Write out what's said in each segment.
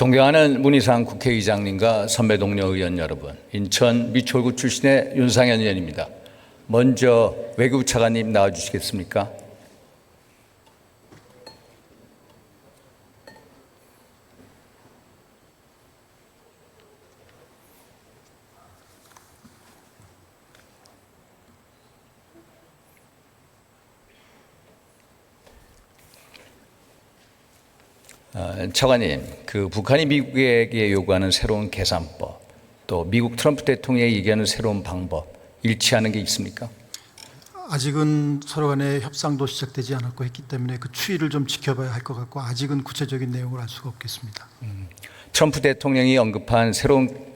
존경하는 문희상 국회의장님과 선배 동료 의원 여러분, 인천 미추홀구 출신의 윤상현 의원입니다. 먼저 외교부 차관님 나와주시겠습니까? 차관님, 북한이 미국에게 요구하는 새로운 계산법, 또 미국 트럼프 대통령이 얘기하는 새로운 방법, 일치하는 게 있습니까? 아직은 서로 간의 협상도 시작되지 않았고 했기 때문에 그 추이를 좀 지켜봐야 할 것 같고 아직은 구체적인 내용을 알 수가 없겠습니다. 트럼프 대통령이 언급한 새로운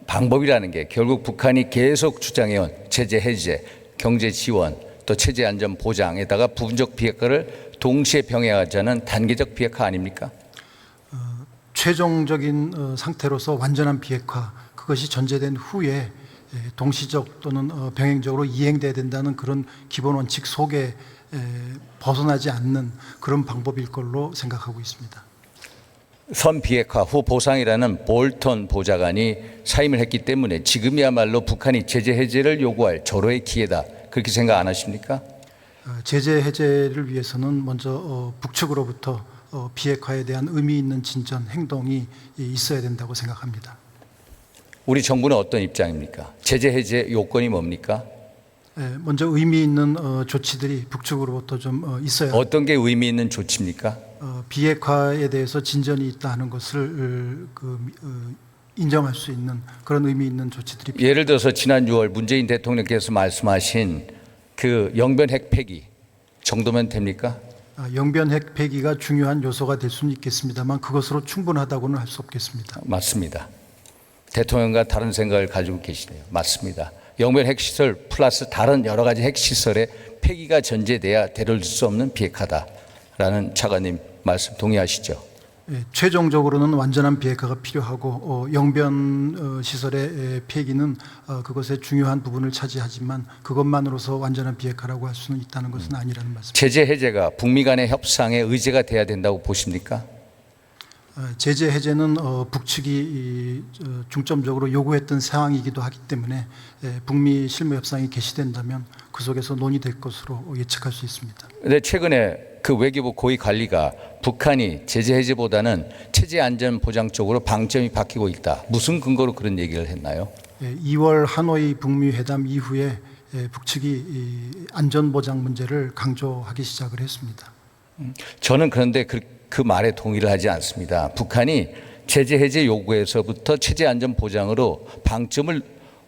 방법이라는 게 결국 북한이 계속 주장해온 제재 해제, 경제 지원, 또 체제 안전 보장에다가 부분적 비핵화를 동시에 병행하자는 단계적 비핵화 아닙니까? 최종적인 상태로서 완전한 비핵화, 그것이 전제된 후에 동시적 또는 병행적으로 이행돼야 된다는 그런 기본 원칙 속에 벗어나지 않는 그런 방법일 걸로 생각하고 있습니다. 선 비핵화 후 보상이라는 볼턴 보좌관이 사임을 했기 때문에 지금이야말로 북한이 제재 해제를 요구할 절호의 기회다, 그렇게 생각 안 하십니까? 제재 해제를 위해서는 먼저 북측으로부터 비핵화에 대한 의미 있는 진전, 행동이 있어야 된다고 생각합니다. 우리 정부는 어떤 입장입니까? 제재 해제 요건이 뭡니까? 먼저 의미 있는 조치들이 북측으로부터 좀 있어야. 어떤 게 의미 있는 조치입니까? 비핵화에 대해서 진전이 있다 하는 것을 인정할 수 있는 그런 의미 있는 조치들이. 예를 들어서 지난 6월 문재인 대통령께서 말씀하신 그 영변 핵 폐기 정도면 됩니까? 영변 핵 폐기가 중요한 요소가 될 수는 있겠습니다만 그것으로 충분하다고는 할 수 없겠습니다. 맞습니다. 대통령과 다른 생각을 가지고 계시네요. 맞습니다. 영변 핵시설 플러스 다른 여러 가지 핵시설의 폐기가 전제돼야 되돌릴 수 없는 비핵화다라는 차관님 말씀 동의하시죠? 최종적으로는 완전한 비핵화가 필요하고 영변 시설의 폐기는 그것의 중요한 부분을 차지하지만 그것만으로서 완전한 비핵화라고 할 수는 있다는 것은 아니라는 말씀입니다. 제재 해제가 북미 간의 협상의 의제가 돼야 된다고 보십니까? 제재 해제는 북측이 중점적으로 요구했던 사항이기도 하기 때문에 북미 실무 협상이 개시된다면 그 속에서 논의될 것으로 예측할 수 있습니다. 그런데 최근에 그 외교부 고위 관리가 북한이 제재 해제보다는 체제 안전 보장 쪽으로 방점이 바뀌고 있다, 무슨 근거로 그런 얘기를 했나요? 2월 하노이 북미 회담 이후에 북측이 안전 보장 문제를 강조하기 시작을 했습니다. 저는 그런데 그 말에 동의를 하지 않습니다. 북한이 제재 해제 요구에서부터 체제 안전 보장으로 방점을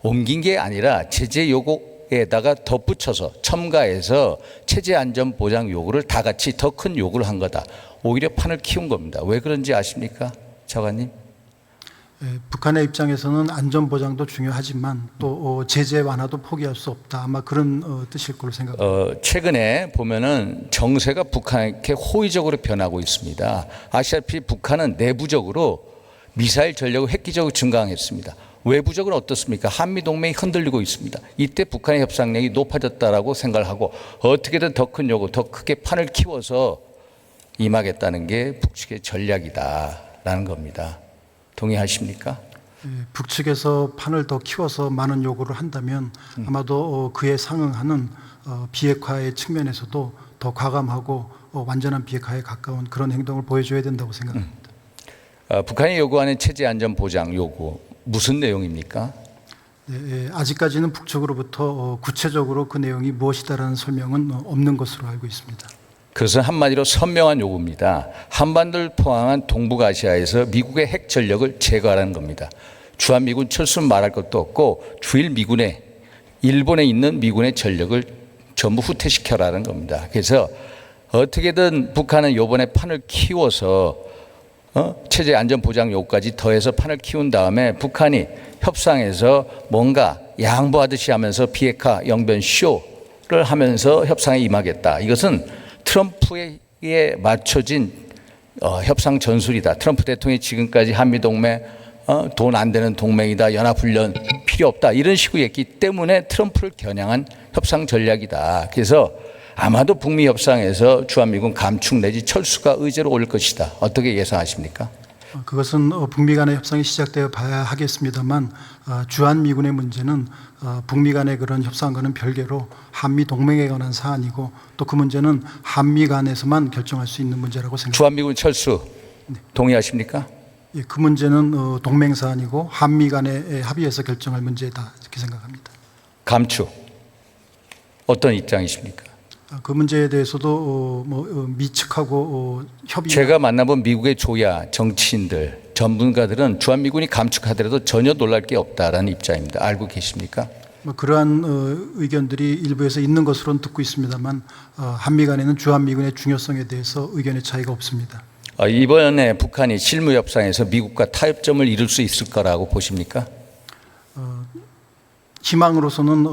옮긴 게 아니라 제재 요구에다가 덧붙여서 첨가해서 체제 안전 보장 요구를 다 같이 더 큰 요구를 한 거다. 오히려 판을 키운 겁니다. 왜 그런지 아십니까, 차관님? 북한의 입장에서는 안전 보장도 중요하지만 또 제재 완화도 포기할 수 없다, 아마 그런 뜻일 걸로 생각합니다. 최근에 보면은 정세가 북한에게 호의적으로 변하고 있습니다. 아시다시피 북한은 내부적으로 미사일 전력을 획기적으로 증강했습니다. 외부적으로 어떻습니까? 한미 동맹이 흔들리고 있습니다. 이때 북한의 협상력이 높아졌다라고 생각을 하고 어떻게든 더 큰 요구, 더 크게 판을 키워서 임하겠다는 게 북측의 전략이다라는 겁니다. 동의하십니까? 북측에서 판을 더 키워서 많은 요구를 한다면 아마도 그에 상응하는 비핵화의 측면에서도 더 과감하고 완전한 비핵화에 가까운 그런 행동을 보여줘야 된다고 생각합니다. 북한이 요구하는 체제 안전 보장 요구, 무슨 내용입니까? 아직까지는 북측으로부터 구체적으로 그 내용이 무엇이다라는 설명은 없는 것으로 알고 있습니다. 그것은 한마디로 선명한 요구입니다. 한반도를 포함한 동북아시아에서 미국의 핵 전력을 제거하라는 겁니다. 주한미군 철수는 말할 것도 없고 주일 미군의 일본에 있는 미군의 전력을 전부 후퇴시켜라는 겁니다. 그래서 어떻게든 북한은 이번에 판을 키워서 체제 안전 보장 요구까지 더해서 판을 키운 다음에 북한이 협상에서 뭔가 양보하듯이 하면서 비핵화 영변 쇼를 하면서 협상에 임하겠다. 이것은 트럼프에 맞춰진 협상 전술이다. 트럼프 대통령이 지금까지 한미동맹 돈 안 되는 동맹이다, 연합훈련 필요 없다, 이런 식으로 했기 때문에 트럼프를 겨냥한 협상 전략이다. 그래서 아마도 북미 협상에서 주한미군 감축 내지 철수가 의제로 올 것이다. 어떻게 예상하십니까? 그것은 북미 간의 협상이 시작되어 봐야 하겠습니다만 주한미군의 문제는 북미 간의 그런 협상과는 별개로 한미 동맹에 관한 사안이고 또 그 문제는 한미 간에서만 결정할 수 있는 문제라고 생각합니다. 주한미군 철수 동의하십니까? 예, 그 문제는 동맹 사안이고 한미 간의 합의해서 결정할 문제다 이렇게 생각합니다. 감축 어떤 입장이십니까? 그 문제에 대해서도 미측하고 협의. 제가 만나본 미국의 조야 정치인들 전문가들은 주한미군이 감축하더라도 전혀 놀랄 게 없다라는 입장입니다. 알고 계십니까? 그러한 의견들이 일부에서 있는 것으로는 듣고 있습니다만 한미 간에는 주한미군의 중요성에 대해서 의견의 차이가 없습니다. 이번에 북한이 실무 협상에서 미국과 타협점을 이룰 수 있을 거라고 보십니까? 희망으로서는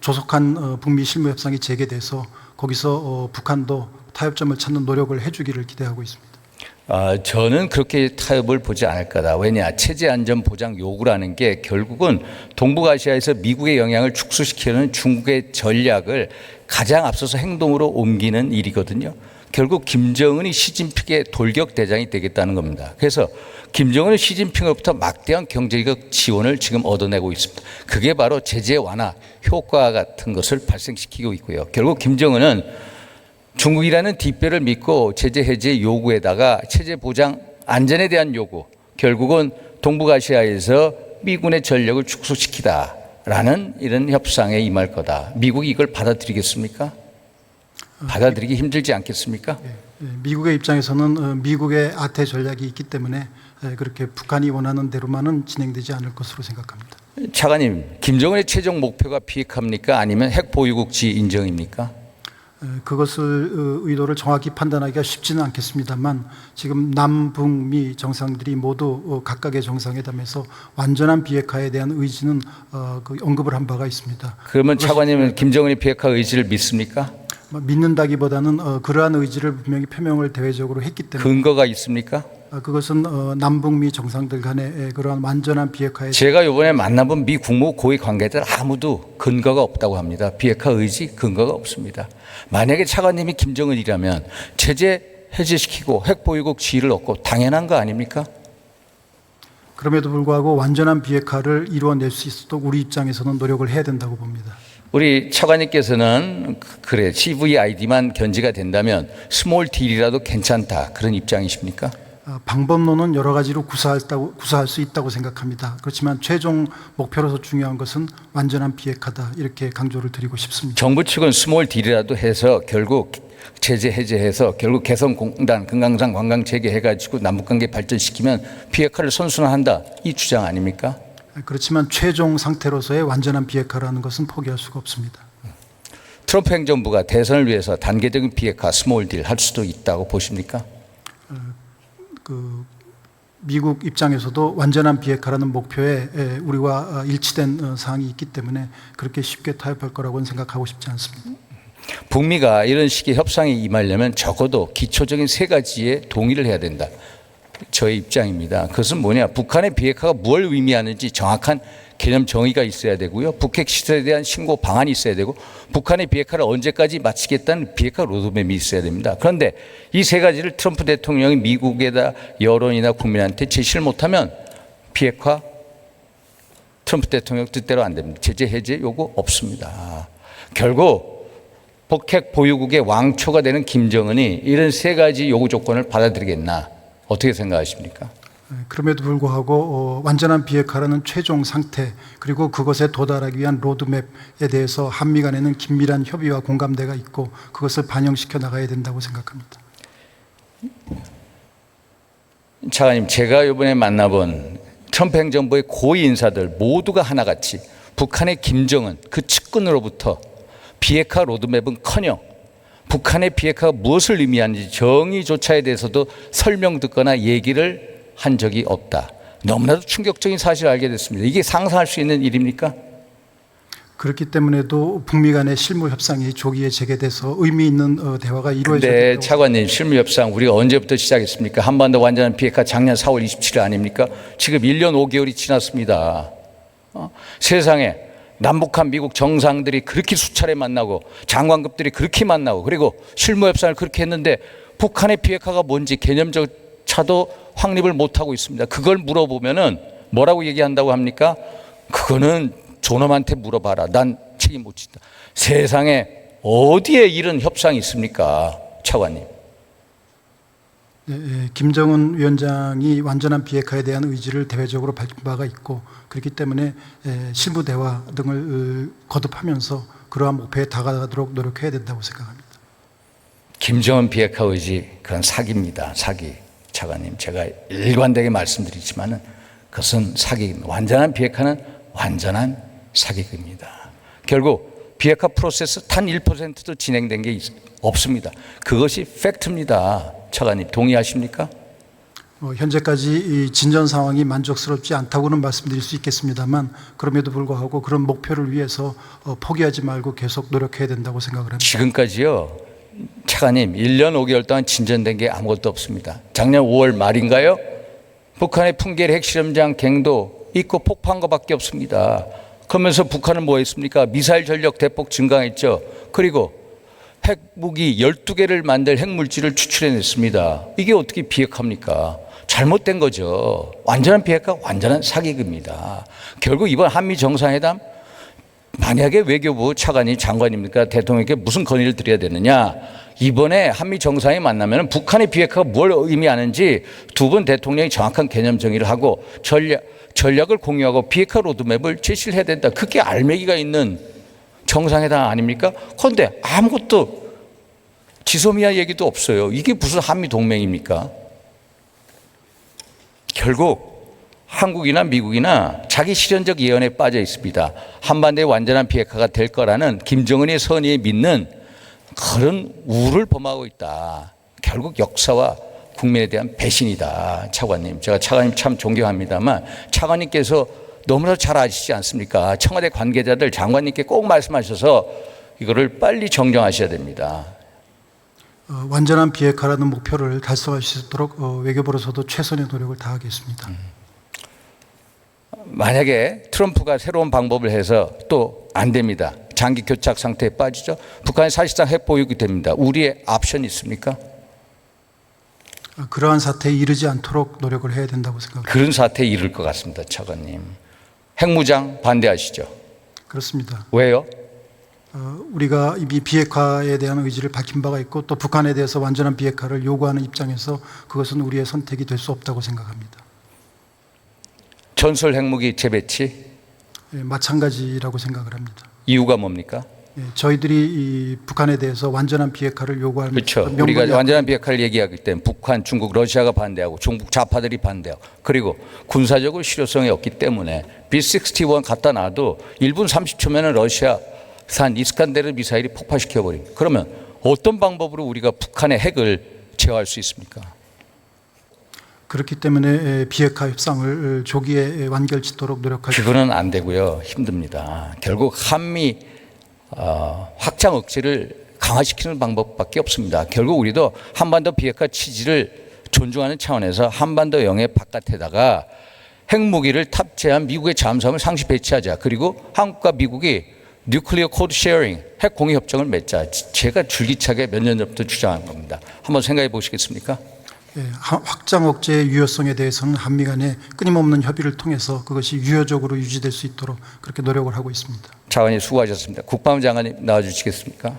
조속한 북미 실무 협상이 재개돼서 거기서 북한도 타협점을 찾는 노력을 해주기를 기대하고 있습니다. 저는 그렇게 타협을 보지 않을 거다. 왜냐? 체제 안전 보장 요구라는 게 결국은 동북아시아에서 미국의 영향을 축소시키려는 중국의 전략을 가장 앞서서 행동으로 옮기는 일이거든요. 결국 김정은이 시진핑의 돌격 대장이 되겠다는 겁니다. 그래서 김정은은 시진핑으로부터 막대한 경제적 지원을 지금 얻어내고 있습니다. 그게 바로 제재 완화 효과 같은 것을 발생시키고 있고요. 결국 김정은은 중국이라는 뒷배를 믿고 제재 해제 요구에다가 체제 보장 안전에 대한 요구, 결국은 동북아시아에서 미군의 전력을 축소시키다라는 이런 협상에 임할 거다. 미국이 이걸 받아들이겠습니까? 받아들이기 힘들지 않겠습니까? 미국의 입장에서는 미국의 아태 전략이 있기 때문에 그렇게 북한이 원하는 대로만은 진행되지 않을 것으로 생각합니다. 차관님, 김정은의 최종 목표가 비핵화입니까? 아니면 핵 보유국지 인정입니까? 그것을 의도를 정확히 판단하기가 쉽지는 않겠습니다만 지금 남북미 정상들이 모두 각각의 정상회담에서 완전한 비핵화에 대한 의지는 언급을 한 바가 있습니다. 그러면 차관님은 김정은의 비핵화 의지를 믿습니까? 믿는다기보다는 그러한 의지를 분명히 표명을 대외적으로 했기 때문에. 근거가 있습니까? 그것은 남북미 정상들 간의 그러한 완전한 비핵화에. 제가 이번에 만나본 미 국무 고위 관계자들 아무도 근거가 없다고 합니다. 비핵화 의지 근거가 없습니다. 만약에 차관님이 김정은이라면 체제 해제시키고 핵 보유국 지위를 얻고 당연한 거 아닙니까? 그럼에도 불구하고 완전한 비핵화를 이루어낼 수 있도록 우리 입장에서는 노력을 해야 된다고 봅니다. 우리 차관님께서는 그래 CVID만 견지가 된다면 스몰 딜이라도 괜찮다 그런 입장이십니까? 방법론은 여러 가지로 구사할 수 있다고 생각합니다. 그렇지만 최종 목표로서 중요한 것은 완전한 비핵화다 이렇게 강조를 드리고 싶습니다. 정부 측은 스몰 딜이라도 해서 결국 제재 해제해서 결국 개성공단 금강산 관광 재개해가지고 남북관계 발전시키면 비핵화를 선순환한다 이 주장 아닙니까? 그렇지만 최종 상태로서의 완전한 비핵화라는 것은 포기할 수가 없습니다. 트럼프 행정부가 대선을 위해서 단계적인 비핵화 스몰 딜 할 수도 있다고 보십니까? 미국 입장에서도 완전한 비핵화라는 목표에 우리와 일치된 사항이 있기 때문에 그렇게 쉽게 타협할 거라고는 생각하고 싶지 않습니다. 북미가 이런 식의 협상에 임하려면 적어도 기초적인 세 가지에 동의를 해야 된다. 저의 입장입니다. 그것은 뭐냐? 북한의 비핵화가 뭘 의미하는지 정확한 개념 정의가 있어야 되고요. 북핵 시설에 대한 신고 방안이 있어야 되고 북한의 비핵화를 언제까지 마치겠다는 비핵화 로드맵이 있어야 됩니다. 그런데 이 세 가지를 트럼프 대통령이 미국에다 여론이나 국민한테 제시를 못하면 비핵화 트럼프 대통령 뜻대로 안 됩니다. 제재 해제 요구 없습니다. 결국 북핵 보유국의 왕초가 되는 김정은이 이런 세 가지 요구 조건을 받아들이겠나? 어떻게 생각하십니까? 그럼에도 불구하고 완전한 비핵화라는 최종 상태 그리고 그것에 도달하기 위한 로드맵에 대해서 한미 간에는 긴밀한 협의와 공감대가 있고 그것을 반영시켜 나가야 된다고 생각합니다. 차관님, 제가 이번에 만나본 트럼프 행정부의 고위 인사들 모두가 하나같이 북한의 김정은 그 측근으로부터 비핵화 로드맵은커녕 북한의 비핵화가 무엇을 의미하는지 정의조차에 대해서도 설명 듣거나 얘기를 한 적이 없다. 너무나도 충격적인 사실을 알게 됐습니다. 이게 상상할 수 있는 일입니까? 그렇기 때문에도 북미 간의 실무 협상이 조기에 재개돼서 의미 있는 대화가 이루어져야 네, 된다고. 차관님, 실무 협상 우리가 언제부터 시작했습니까? 한반도 완전한 비핵화 작년 4월 27일 아닙니까? 지금 1년 5개월이 지났습니다. 세상에 남북한 미국 정상들이 그렇게 수차례 만나고 장관급들이 그렇게 만나고 그리고 실무 협상을 그렇게 했는데 북한의 비핵화가 뭔지 개념적 조차도 확립을 못하고 있습니다. 그걸 물어보면은 뭐라고 얘기한다고 합니까? 그거는 존엄한테 물어봐라. 난 책임 못 진다. 세상에 어디에 이런 협상이 있습니까? 차관님. 김정은 위원장이 완전한 비핵화에 대한 의지를 대외적으로 밝힌 바가 있고 그렇기 때문에 실무 대화 등을 거듭하면서 그러한 목표에 다가가도록 노력해야 된다고 생각합니다. 김정은 비핵화 의지 그건 사기입니다. 사기. 차관님, 제가 일관되게 말씀드리지만은 그것은 사기입니다. 완전한 비핵화는 완전한 사기입니다. 결국 비핵화 프로세스 단 1%도 진행된 게 없습니다. 그것이 팩트입니다. 차관님 동의하십니까? 현재까지 이 진전 상황이 만족스럽지 않다고는 말씀드릴 수 있겠습니다만 그럼에도 불구하고 그런 목표를 위해서 포기하지 말고 계속 노력해야 된다고 생각을 합니다. 지금까지요. 차관님 1년 5개월 동안 진전된 게 아무것도 없습니다. 작년 5월 말인가요? 북한의 풍계리 핵실험장 갱도 있고 폭파한 것밖에 없습니다. 그러면서 북한은 뭐 했습니까? 미사일 전력 대폭 증강했죠. 그리고 핵무기 12개를 만들 핵물질을 추출해냈습니다. 이게 어떻게 비핵화입니까? 잘못된 거죠. 완전한 비핵화, 완전한 사기입니다. 결국 이번 한미 정상회담 만약에 외교부 차관이 장관입니까? 대통령에게 무슨 건의를 드려야 되느냐? 이번에 한미 정상이 만나면 북한의 비핵화가 뭘 의미하는지 두 분 대통령이 정확한 개념 정의를 하고 전략을 공유하고 비핵화 로드맵을 제시를 해야 된다. 그게 알맹이가 있는 정상회담 아닙니까? 그런데 아무것도 지소미아 얘기도 없어요. 이게 무슨 한미 동맹입니까? 결국 한국이나 미국이나 자기 실현적 예언에 빠져 있습니다. 한반도의 완전한 비핵화가 될 거라는 김정은의 선의에 믿는 그런 우를 범하고 있다. 결국 역사와 국민에 대한 배신이다. 차관님, 제가 차관님 참 존경합니다만 차관님께서 너무나 잘 아시지 않습니까? 청와대 관계자들 장관님께 꼭 말씀하셔서 이거를 빨리 정정하셔야 됩니다. 완전한 비핵화라는 목표를 달성할 수 있도록 외교부로서도 최선의 노력을 다하겠습니다. 만약에 트럼프가 새로운 방법을 해서 또 안 됩니다. 장기 교착 상태에 빠지죠. 북한이 사실상 핵 보유국이 됩니다. 우리의 옵션이 있습니까? 그러한 사태에 이르지 않도록 노력을 해야 된다고 생각합니다. 그런 사태에 이를 것 같습니다. 차관님. 핵무장 반대하시죠? 그렇습니다. 왜요? 우리가 이미 비핵화에 대한 의지를 밝힌 바가 있고 또 북한에 대해서 완전한 비핵화를 요구하는 입장에서 그것은 우리의 선택이 될 수 없다고 생각합니다. 전술 핵무기 재배치 마찬가지라고 생각을 합니다. 이유가 뭡니까? 저희들이 이 북한에 대해서 완전한 비핵화를 요구하는 그렇죠. 우리가 완전한 비핵화를 얘기하기 때문에 북한, 중국, 러시아가 반대하고 중국 좌파들이 반대하고 그리고 군사적으로 실효성이 없기 때문에 B-61 갖다 놔도 1분 30초면 러시아산 이스칸데르 미사일이 폭파시켜버립니다. 그러면 어떤 방법으로 우리가 북한의 핵을 제어할 수 있습니까? 그렇기 때문에 비핵화 협상을 조기에 완결짓도록 노력하죠. 그거는 안 되고요. 힘듭니다. 결국 한미 확장 억제를 강화시키는 방법밖에 없습니다. 결국 우리도 한반도 비핵화 취지를 존중하는 차원에서 한반도 영해 바깥에다가 핵무기를 탑재한 미국의 잠수함을 상시 배치하자. 그리고 한국과 미국이 뉴클리어 코드 쉐어링, 핵 공유 협정을 맺자. 제가 줄기차게 몇 년 전부터 주장한 겁니다. 한번 생각해 보시겠습니까? 확장 억제의 유효성에 대해서는 한미 간의 끊임없는 협의를 통해서 그것이 유효적으로 유지될 수 있도록 그렇게 노력을 하고 있습니다. 차관님 수고하셨습니다. 국방부 장관님 나와주시겠습니까?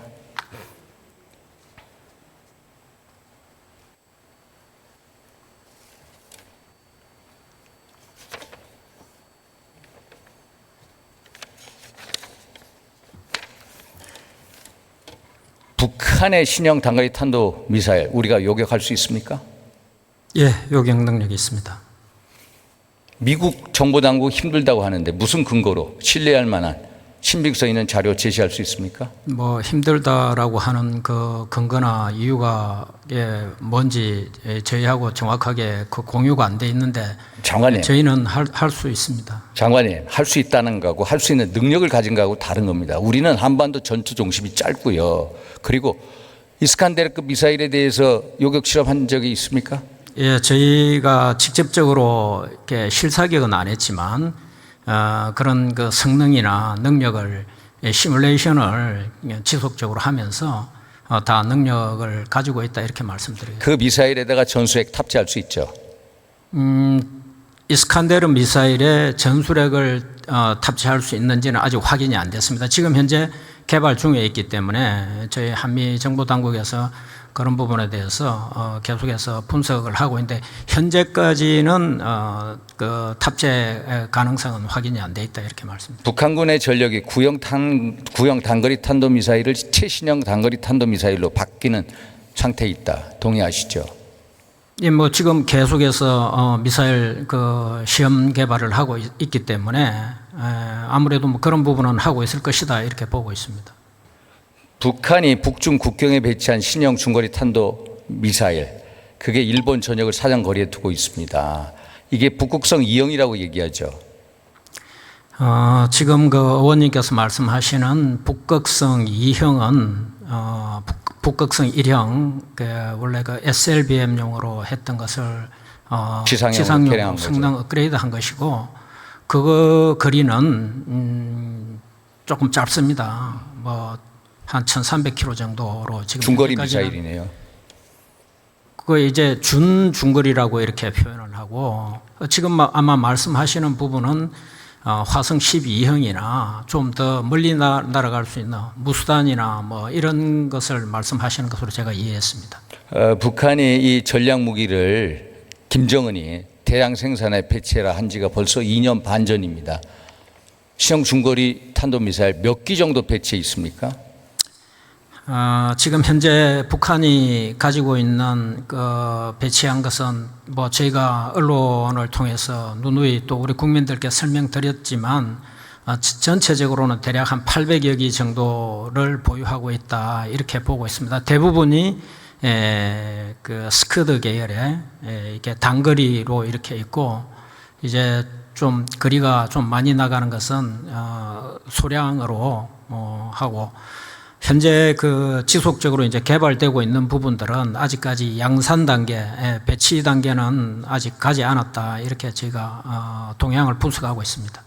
북한의 신형 단거리 탄도 미사일 우리가 요격할 수 있습니까? 예, 요격 능력이 있습니다. 미국 정보당국 힘들다고 하는데 무슨 근거로 신뢰할 만한 신빙성 있는 자료 제시할 수 있습니까? 뭐 힘들다라고 하는 그 근거나 이유가 뭔지 저희하고 정확하게 그 공유가 안 돼 있는데 장관님, 저희는 할 수 있습니다. 장관님 할 수 있다는 거하고 할 수 있는 능력을 가진 거하고 다른 겁니다. 우리는 한반도 전투 중심이 짧고요. 그리고 이스칸데르급 미사일에 대해서 요격 실험한 적이 있습니까? 예, 저희가 직접적으로 이렇게 실사격은 안 했지만 그런 그 성능이나 능력을 시뮬레이션을 지속적으로 하면서 다 능력을 가지고 있다 이렇게 말씀드려요. 그 미사일에다가 전술핵 탑재할 수 있죠. 이스칸데르 미사일에 전술핵을 탑재할 수 있는지는 아직 확인이 안 됐습니다. 지금 현재 개발 중에 있기 때문에 저희 한미 정보 당국에서 그런 부분에 대해서 계속해서 분석을 하고 있는데 현재까지는 그 탑재 가능성은 확인이 안 돼 있다 이렇게 말씀드립니다. 북한군의 전력이 구형 단거리 탄도미사일을 최신형 단거리 탄도미사일로 바뀌는 상태에 있다. 동의하시죠? 예, 뭐 지금 계속해서 미사일 그 시험 개발을 하고 있기 때문에 아무래도 뭐 그런 부분은 하고 있을 것이다 이렇게 보고 있습니다. 북한이 북중 국경에 배치한 신형 중거리 탄도 미사일, 그게 일본 전역을 사정거리에 두고 있습니다. 이게 북극성 2형이라고 얘기하죠. 지금 그 의원님께서 말씀하시는 북극성 2형은 북극성 1형 원래 그 SLBM용으로 했던 것을 지상용으로 성능 업그레이드한 것이고 그 거리는 조금 짧습니다. 뭐 한 1,300km 정도로 지금 중거리 미사일이네요. 그 이제 중거리라고 이렇게 표현을 하고 지금 아마 말씀하시는 부분은 화성 12형이나 좀 더 멀리 날아갈 수 있는 무수단이나 뭐 이런 것을 말씀하시는 것으로 제가 이해했습니다. 북한이 이 전략 무기를 김정은이 대량 생산에 배치해라 한 지가 벌써 2년 반 전입니다. 신형 중거리 탄도미사일 몇 기 정도 배치해 있습니까? 지금 현재 북한이 가지고 있는 그 배치한 것은 뭐 저희가 언론을 통해서 누누이 또 우리 국민들께 설명드렸지만 전체적으로는 대략 한 800여 기 정도를 보유하고 있다 이렇게 보고 있습니다. 대부분이 그 스커드 계열의 이렇게 단거리로 이렇게 있고 이제 좀 거리가 좀 많이 나가는 것은 소량으로 하고 현재 그 지속적으로 이제 개발되고 있는 부분들은 아직까지 양산 단계, 배치 단계는 아직 가지 않았다 이렇게 저희가 동향을 분석하고 있습니다.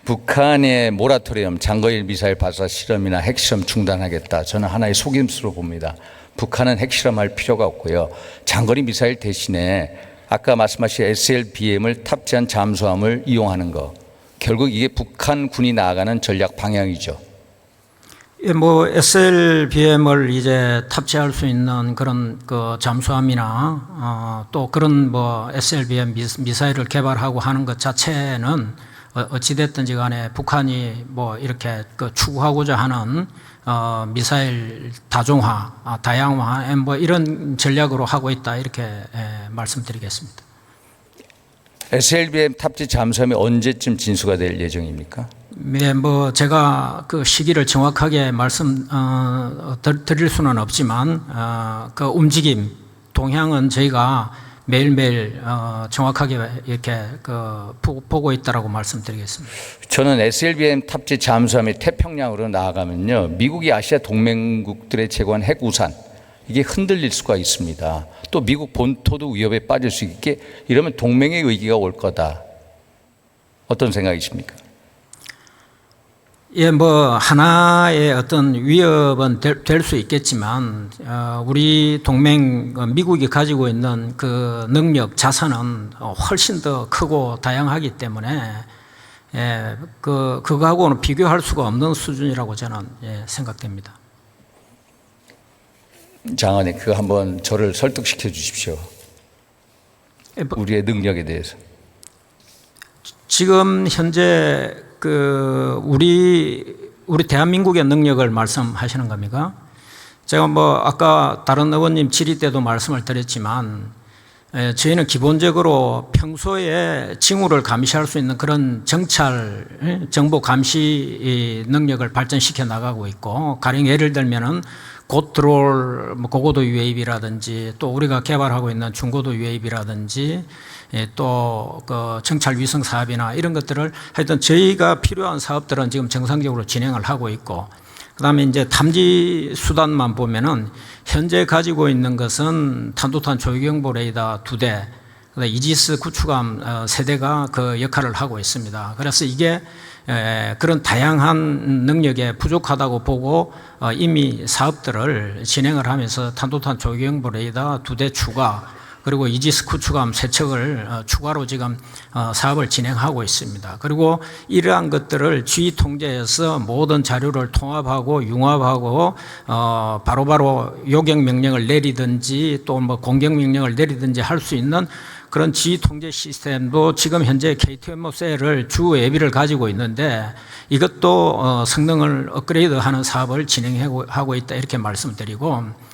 북한의 모라토리엄 장거리 미사일 발사 실험이나 핵실험 중단하겠다. 저는 하나의 속임수로 봅니다. 북한은 핵실험할 필요가 없고요. 장거리 미사일 대신에 아까 말씀하신 SLBM을 탑재한 잠수함을 이용하는 거. 결국 이게 북한군이 나아가는 전략 방향이죠. 예, 뭐 SLBM을 이제 탑재할 수 있는 그런 그 잠수함이나 또 그런 뭐 SLBM 미사일을 개발하고 하는 것 자체는 어찌됐든지 간에 북한이 뭐 이렇게 그 추구하고자 하는 미사일 다종화, 다양화 뭐 이런 전략으로 하고 있다 이렇게 말씀드리겠습니다. SLBM 탑재 잠수함이 언제쯤 진수가 될 예정입니까? 네, 뭐 제가 그 시기를 정확하게 드릴 수는 없지만 그 움직임 동향은 저희가 매일매일 정확하게 이렇게 그 보고 있다라고 말씀드리겠습니다. 저는 SLBM 탑재 잠수함이 태평양으로 나아가면요, 미국이 아시아 동맹국들의 제거한 핵 우산 이게 흔들릴 수가 있습니다. 또 미국 본토도 위협에 빠질 수 있게 이러면 동맹의 위기가 올 거다. 어떤 생각이십니까? 예, 뭐 하나의 어떤 위협은 될 수 있겠지만 우리 동맹 미국이 가지고 있는 그 능력 자산은 훨씬 더 크고 다양하기 때문에 그거하고는 비교할 수가 없는 수준이라고 저는 생각됩니다. 장관님, 그거 한번 저를 설득시켜 주십시오. 우리의 능력에 대해서. 지금 현재 그 우리 대한민국의 능력을 말씀하시는 겁니까? 제가 뭐 아까 다른 의원님 질의 때도 말씀을 드렸지만 저희는 기본적으로 평소에 징후를 감시할 수 있는 그런 정찰 정보 감시 능력을 발전시켜 나가고 있고, 가령 예를 들면은 곧 들어올 고고도 UAV라든지 또 우리가 개발하고 있는 중고도 UAV라든지 또 그 정찰 위성 사업이나 이런 것들을 하여튼 저희가 필요한 사업들은 지금 정상적으로 진행을 하고 있고, 그다음에 이제 탐지 수단만 보면은 현재 가지고 있는 것은 탄도탄 조기경보 레이더 2대, 이지스 구축함 3대가 그 역할을 하고 있습니다. 그래서 이게 그런 다양한 능력에 부족하다고 보고 이미 사업들을 진행을 하면서 탄도탄 조기경보 레이더 2대 추가, 그리고 이지스 구축함 3척을 추가로 지금 사업을 진행하고 있습니다. 그리고 이러한 것들을 지휘 통제해서 모든 자료를 통합하고 융합하고 바로바로 요격 명령을 내리든지 또 뭐 공격 명령을 내리든지 할 수 있는 그런 지휘 통제 시스템도 지금 현재 KTMO셀을 주 예비를 가지고 있는데 이것도 성능을 업그레이드하는 사업을 진행하고 있다 이렇게 말씀드리고,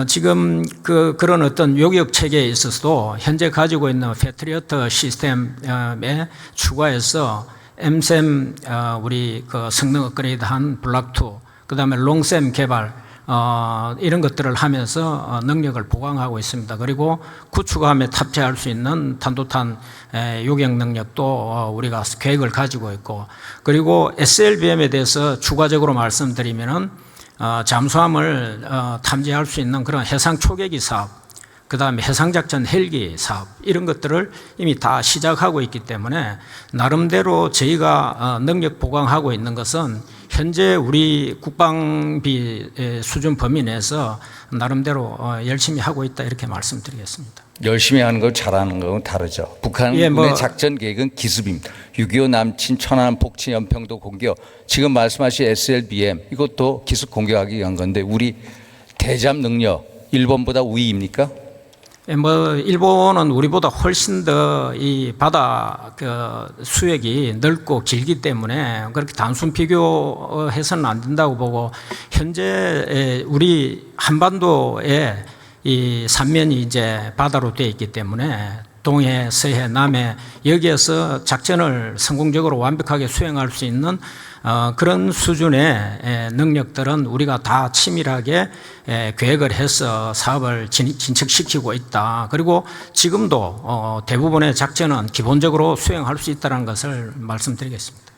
지금 그런 어떤 요격 체계에 있어서도 현재 가지고 있는 패트리어트 시스템에 추가해서 MSEM 우리 그 성능 업그레이드한 블락2, 그다음에 롱샘 개발 이런 것들을 하면서 능력을 보강하고 있습니다. 그리고 구축함에 탑재할 수 있는 탄도탄 요격 능력도 우리가 계획을 가지고 있고, 그리고 SLBM에 대해서 추가적으로 말씀드리면은 잠수함을 탐지할 수 있는 그런 해상 초계기 사업, 그 다음에 해상작전 헬기 사업 이런 것들을 이미 다 시작하고 있기 때문에 나름대로 저희가 능력 보강하고 있는 것은 현재 우리 국방비 수준 범위 내에서 나름대로 열심히 하고 있다 이렇게 말씀드리겠습니다. 열심히 하는 거 잘하는 거는 다르죠. 북한의 작전 계획은 기습입니다. 6.25 남친, 천안함, 폭침, 연평도 공격, 지금 말씀하신 SLBM 이것도 기습 공격하기 위한 건데 우리 대잠 능력 일본보다 우위입니까? 일본은 우리보다 훨씬 더 이 바다 수역이 넓고 길기 때문에 그렇게 단순 비교해서는 안 된다고 보고, 현재 우리 한반도에 이 삼면이 이제 바다로 되어 있기 때문에 동해, 서해, 남해 여기에서 작전을 성공적으로 완벽하게 수행할 수 있는 그런 수준의 능력들은 우리가 다 치밀하게 계획을 해서 사업을 진척시키고 있다. 그리고 지금도 대부분의 작전은 기본적으로 수행할 수 있다는 것을 말씀드리겠습니다.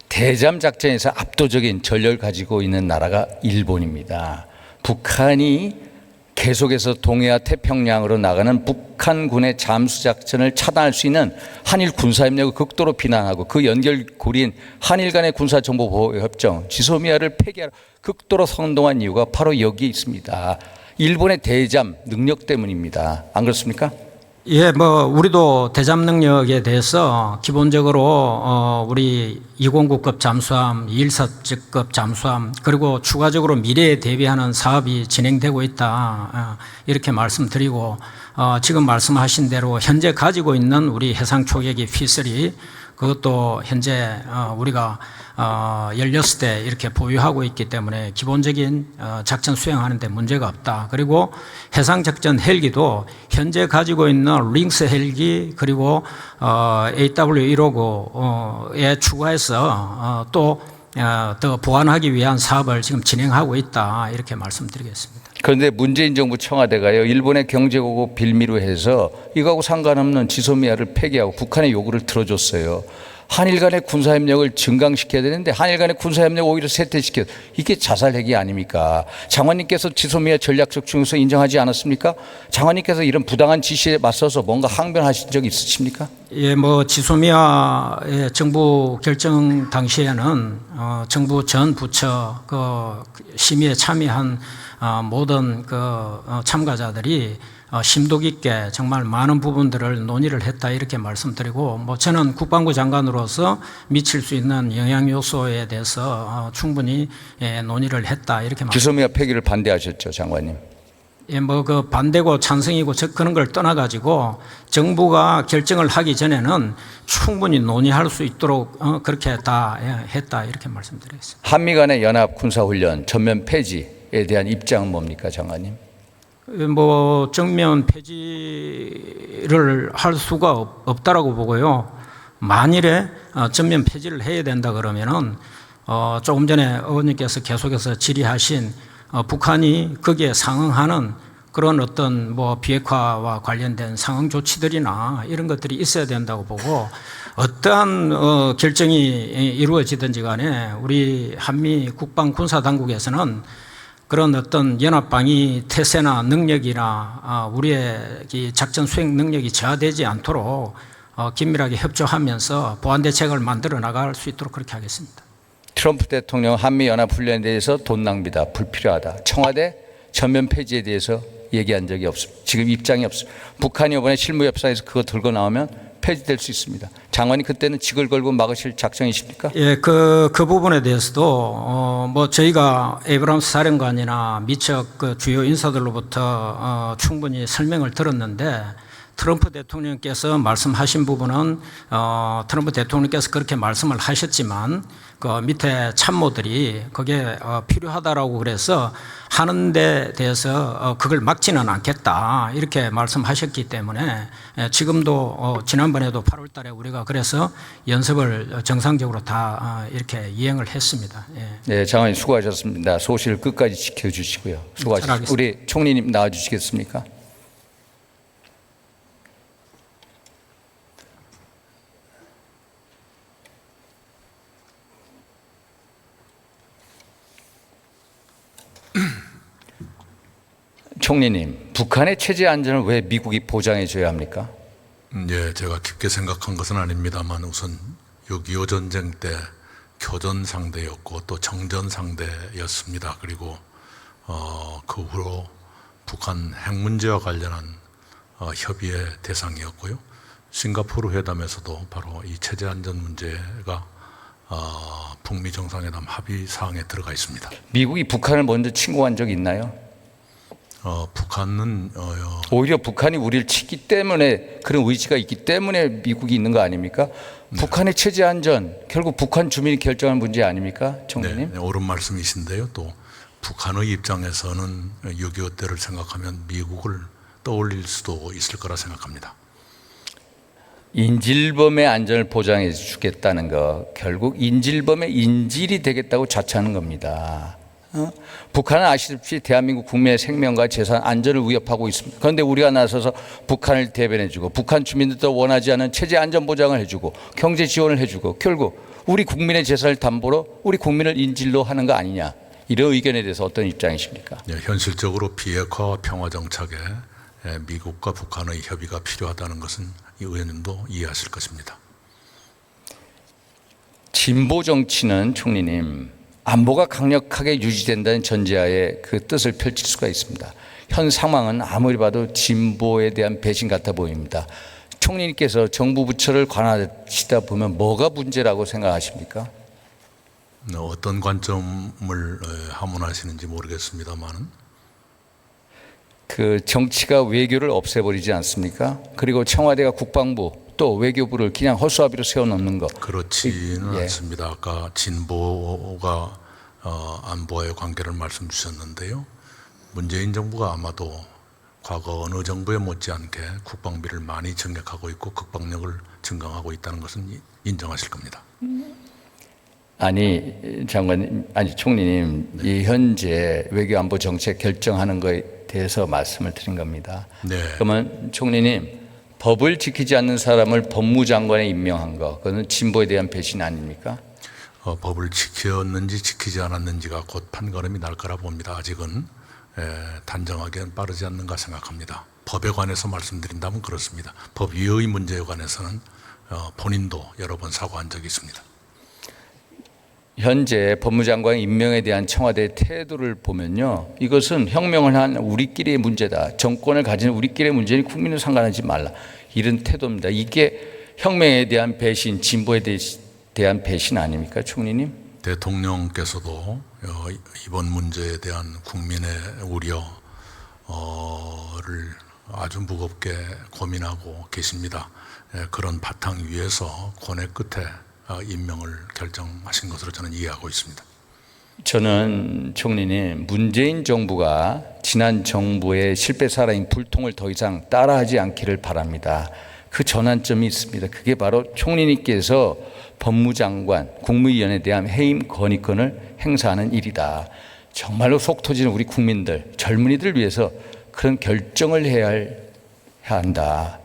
대잠 작전에서 압도적인 전력을 가지고 있는 나라가 일본입니다. 북한이 계속해서 동해와 태평양으로 나가는 북한군의 잠수작전을 차단할 수 있는 한일 군사협력을 극도로 비난하고 그 연결고리인 한일 간의 군사정보보호협정 지소미아를 폐기하라 극도로 선동한 이유가 바로 여기에 있습니다. 일본의 대잠 능력 때문입니다. 안 그렇습니까? 예, 우리도 대잠 능력에 대해서 기본적으로 우리 209급 잠수함, 214급 잠수함, 그리고 추가적으로 미래에 대비하는 사업이 진행되고 있다 이렇게 말씀드리고, 지금 말씀하신 대로 현재 가지고 있는 우리 해상 초계기 P3 그것도 현재 우리가 16대 이렇게 보유하고 있기 때문에 기본적인 작전 수행하는 데 문제가 없다. 그리고 해상작전 헬기도 현재 가지고 있는 링스 헬기 그리고 AW159에 추가해서 또 더 보완하기 위한 사업을 지금 진행하고 있다 이렇게 말씀드리겠습니다. 그런데 문재인 정부 청와대가요, 일본의 경제고국 빌미로 해서 이거하고 상관없는 지소미아를 폐기하고 북한의 요구를 들어줬어요. 한일 간의 군사협력을 증강시켜야 되는데 한일 간의 군사협력 오히려 쇠퇴시켜, 이게 자살핵이 아닙니까? 장관님께서 지소미아 전략적 중요성 인정하지 않았습니까? 장관님께서 이런 부당한 지시에 맞서서 뭔가 항변하신 적 있으십니까? 예, 정부의 정부 결정 당시에는 정부 전 부처 심의에 참여한 모든 참가자들이 심도 깊게 정말 많은 부분들을 논의를 했다 이렇게 말씀드리고, 저는 국방부 장관으로서 미칠 수 있는 영향 요소에 대해서 충분히 논의를 했다 이렇게 말씀드립니다. 지소미아 폐기를 반대하셨죠, 장관님? 예, 반대고 찬성이고 그런 걸 떠나가지고 정부가 결정을 하기 전에는 충분히 논의할 수 있도록 그렇게 다 했다 이렇게 말씀드리겠습니다. 한미 간의 연합 군사훈련 전면 폐지에 대한 입장은 뭡니까, 장관님? 정면 폐지를 할 수가 없다라고 보고요. 만일에 전면 폐지를 해야 된다 그러면은 조금 전에 의원님께서 계속해서 질의하신 북한이 거기에 상응하는 그런 어떤 비핵화와 관련된 상응 조치들이나 이런 것들이 있어야 된다고 보고, 어떠한 결정이 이루어지든지 간에 우리 한미 국방 군사 당국에서는 그런 어떤 연합방위 태세나 능력이나 우리의 작전 수행 능력이 저하되지 않도록 긴밀하게 협조하면서 보완 대책을 만들어 나갈 수 있도록 그렇게 하겠습니다. 트럼프 대통령 한미연합훈련에 대해서 돈 낭비다, 불필요하다. 청와대 전면 폐지에 대해서 얘기한 적이 없습니다. 지금 입장이 없습니다. 북한이 이번에 실무협상에서 그거 들고 나오면 폐지될 수 있습니다. 장관이 그때는 직을 걸고 막으실 작정이십니까? 예, 그 부분에 대해서도 뭐 저희가 에이브람스 사령관이나 미처 그 주요 인사들로부터 충분히 설명을 들었는데 트럼프 대통령께서 말씀하신 부분은 트럼프 대통령께서 그렇게 말씀을 하셨지만 그 밑에 참모들이 그게 필요하다라고 그래서 하는 데 대해서 그걸 막지는 않겠다 이렇게 말씀하셨기 때문에 지금도 지난번에도 8월 달에 우리가 그래서 연습을 정상적으로 다 이렇게 이행을 했습니다. 예. 네, 장관님 수고하셨습니다. 소실 끝까지 지켜주시고요. 수고하셨습니다. 우리 총리님 나와주시겠습니까? 총리님, 북한의 체제 안전을 왜 미국이 보장해 줘야 합니까? 예, 제가 깊게 생각한 것은 아닙니다만 우선 6.25 전쟁 때 교전 상대였고 또 정전 상대였습니다. 그리고 그 후로 북한 핵 문제와 관련한 협의의 대상이었고요. 싱가포르 회담에서도 바로 이 체제 안전 문제가 북미 정상회담 합의 사항에 들어가 있습니다. 미국이 북한을 먼저 침공한 적이 있나요? 북한은 오히려 북한이 우리를 치기 때문에 그런 의지가 있기 때문에 미국이 있는 거 아닙니까? 네. 북한의 체제 안전 결국 북한 주민이 결정한 문제 아닙니까, 총리님? 네, 옳은 말씀이신데요. 또 북한의 입장에서는 6.25 때를 생각하면 미국을 떠올릴 수도 있을 거라 생각합니다. 인질범의 안전을 보장해 주겠다는 거 결국 인질범의 인질이 되겠다고 자처하는 겁니다. 북한은 아시다시피 대한민국 국민의 생명과 재산 안전을 위협하고 있습니다. 그런데 우리가 나서서 북한을 대변해주고 북한 주민들도 원하지 않은 체제 안전 보장을 해주고 경제 지원을 해주고 결국 우리 국민의 재산을 담보로 우리 국민을 인질로 하는 거 아니냐, 이런 의견에 대해서 어떤 입장이십니까? 네, 현실적으로 비핵화와 평화 정착에 미국과 북한의 협의가 필요하다는 것은 이 의원님도 이해하실 것입니다. 진보 정치는 총리님 안보가 강력하게 유지된다는 전제하에 그 뜻을 펼칠 수가 있습니다. 현 상황은 아무리 봐도 진보에 대한 배신 같아 보입니다. 총리님께서 정부 부처를 관할하시다 보면 뭐가 문제라고 생각하십니까? 어떤 관점을 함원하시는지 모르겠습니다만은 그 정치가 외교를 없애버리지 않습니까? 그리고 청와대가 국방부 또 외교부를 그냥 허수아비로 세워놓는 것. 그렇지는 않습니다. 아까 진보가 안보와의 관계를 말씀 주셨는데요. 문재인 정부가 아마도 과거 어느 정부에 못지않게 국방비를 많이 증액하고 있고 국방력을 증강하고 있다는 것은 인정하실 겁니다. 아니 장관님, 아니 총리님, 이 현재 외교안보 정책 결정하는 거에 대해서 말씀을 드린 겁니다. 네. 그러면 총리님, 법을 지키지 않는 사람을 법무장관에 임명한 거, 그거는 진보에 대한 배신 아닙니까? 법을 지켰는지 지키지 않았는지가 곧 판가름이 날 거라 봅니다. 아직은 단정하기는 빠르지 않는가 생각합니다. 법에 관해서 말씀드린다면 그렇습니다. 법 위의 문제에 관해서는 본인도 여러 번 사과한 적이 있습니다. 현재 법무장관 임명에 대한 청와대의 태도를 보면요, 이것은 혁명을 한 우리끼리의 문제다, 정권을 가진 우리끼리의 문제니 국민은 상관하지 말라, 이런 태도입니다. 이게 혁명에 대한 배신, 진보에 대한 배신 아닙니까, 총리님? 대통령께서도 이번 문제에 대한 국민의 우려를 아주 무겁게 고민하고 계십니다. 그런 바탕 위에서 고뇌 끝에 임명을 결정하신 것으로 저는 이해하고 있습니다. 저는 총리님, 문재인 정부가 지난 정부의 실패 사례인 불통을 더 이상 따라하지 않기를 바랍니다. 그 전환점이 있습니다. 그게 바로 총리님께서 법무장관, 국무위원에 대한 해임 건의권을 행사하는 일이다. 정말로 속 터지는 우리 국민들, 젊은이들을 위해서 그런 결정을 해야 한다.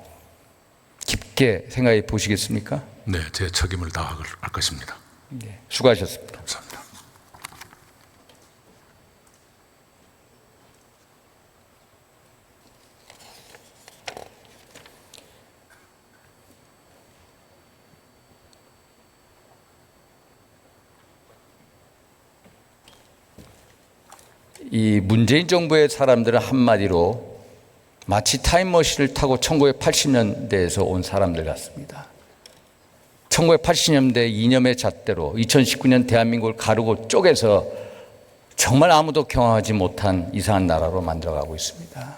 깊게 생각해 보시겠습니까? 네, 제 책임을 다할 것입니다. 네, 수고하셨습니다. 감사합니다. 이 문재인 정부의 사람들은 한마디로 마치 타임머신을 타고 1980년대에서 온 사람들 같습니다. 1980년대 이념의 잣대로 2019년 대한민국을 가르고 쪼개서 정말 아무도 경험하지 못한 이상한 나라로 만들어가고 있습니다.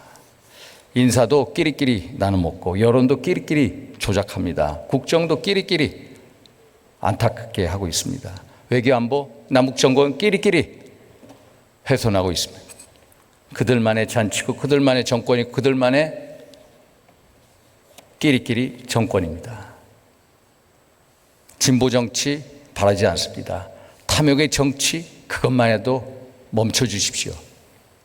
인사도 끼리끼리 나눠 먹고 여론도 끼리끼리 조작합니다. 국정도 끼리끼리 안타깝게 하고 있습니다. 외교안보, 남북정권 끼리끼리 훼손하고 있습니다. 그들만의 잔치고 그들만의 정권이고 그들만의 끼리끼리 정권입니다. 진보 정치 바라지 않습니다. 탐욕의 정치 그것만 해도 멈춰 주십시오.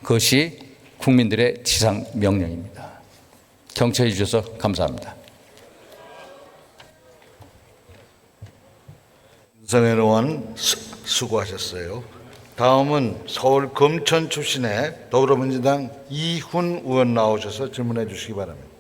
그것이 국민들의 지상 명령입니다. 경청해 주셔서 감사합니다. 윤석열 의원 수고하셨어요. 다음은 서울 금천 출신의 더불어민주당 이훈 의원 나오셔서 질문해 주시기 바랍니다.